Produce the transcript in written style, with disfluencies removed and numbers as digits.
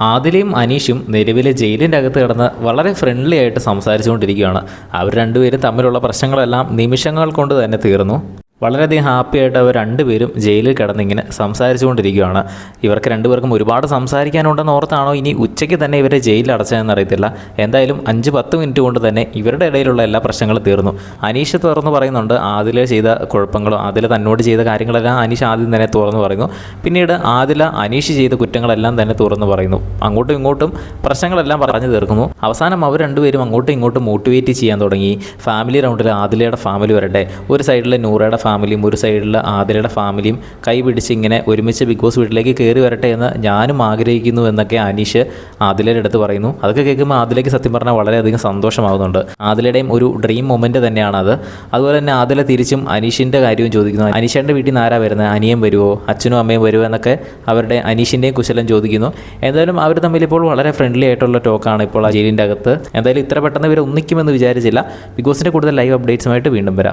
ആദിലയും അനീഷും നിലവിലെ ജയിലിൻ്റെ അകത്ത് കിടന്ന് വളരെ ഫ്രണ്ട്ലി ആയിട്ട് സംസാരിച്ചുകൊണ്ടിരിക്കുകയാണ്. അവർ രണ്ടുപേരും തമ്മിലുള്ള പ്രശ്നങ്ങളെല്ലാം നിമിഷങ്ങൾ കൊണ്ട് തന്നെ തീർന്നു. വളരെയധികം ഹാപ്പിയായിട്ട് അവർ രണ്ടുപേരും ജയിലിൽ കിടന്നിങ്ങനെ സംസാരിച്ചുകൊണ്ടിരിക്കുകയാണ്. ഇവർക്ക് രണ്ടുപേർക്കും ഒരുപാട് സംസാരിക്കാനുണ്ടെന്ന് ഓർത്താണോ ഇനി ഉച്ചയ്ക്ക് തന്നെ ഇവരെ ജയിലിൽ അടച്ചതെന്ന് അറിയത്തില്ല. എന്തായാലും 5-10 മിനിറ്റ് കൊണ്ട് തന്നെ ഇവരുടെ ഇടയിലുള്ള എല്ലാ പ്രശ്നങ്ങളും തീർന്നു. അനീഷ് തുറന്നു പറയുന്നുണ്ട് ആദില ചെയ്ത കുഴപ്പങ്ങളും ആദില തന്നോട് ചെയ്ത കാര്യങ്ങളെല്ലാം അനീഷ് ആദ്യം തന്നെ തുറന്നു പറയുന്നു. പിന്നീട് ആദില അനീഷ് ചെയ്ത കുറ്റങ്ങളെല്ലാം തന്നെ തുറന്നു പറയുന്നു. അങ്ങോട്ടും ഇങ്ങോട്ടും പ്രശ്നങ്ങളെല്ലാം പറഞ്ഞു തീർക്കുന്നു. അവസാനം അവർ രണ്ടുപേരും അങ്ങോട്ടും ഇങ്ങോട്ടും മോട്ടിവേറ്റ് ചെയ്യാൻ തുടങ്ങി. ഫാമിലി റൗണ്ടിൽ ആദിലയുടെ ഫാമിലി വരട്ടെ, ഒരു സൈഡിൽ നൂറയുടെ ഫാമിലിയും ഒരു സൈഡിൽ ആദിലയുടെ ഫാമിലിയും കൈ പിടിച്ച് ഇങ്ങനെ ഒരുമിച്ച് ബിഗ് ബോസ് വീട്ടിലേക്ക് കയറി വരട്ടെ എന്ന് ഞാനും ആഗ്രഹിക്കുന്നു എന്നൊക്കെ അനീഷ് ആദിലയുടെ അടുത്ത് പറയുന്നു. അതൊക്കെ കേൾക്കുമ്പോൾ ആദിലയ്ക്ക് സത്യം പറഞ്ഞാൽ വളരെയധികം സന്തോഷമാകുന്നുണ്ട്. ആദിലയുടെയും ഒരു ഡ്രീം മൊമെൻറ്റ് തന്നെയാണത്. അതുപോലെ തന്നെ ആദില തിരിച്ചും അനീഷിൻ്റെ കാര്യവും ചോദിക്കുന്നു. അനീഷേൻ്റെ വീട്ടിൽ നിന്ന് ആരാ വരുന്നത്, അനിയൻ വരുമോ, അച്ഛനും അമ്മയും വരുമോ എന്നൊക്കെ അവരുടെ അനീഷിൻ്റെയും കുശലം ചോദിക്കുന്നു. എന്തായാലും അവർ തമ്മിൽ ഇപ്പോൾ വളരെ ഫ്രണ്ട്ലി ആയിട്ടുള്ള ടോക്കാണ് ഇപ്പോൾ ആ ജയിലിൻ്റെ അകത്ത്. എന്തായാലും ഇത്ര പെട്ടെന്ന് ഇവർ ഒന്നിക്കുമെന്ന് വിചാരിച്ചില്ല. ബിഗ് ബോസിൻ്റെ കൂടുതൽ ലൈവ് അപ്ഡേറ്റ്സുമായിട്ട് വീണ്ടും വരാം.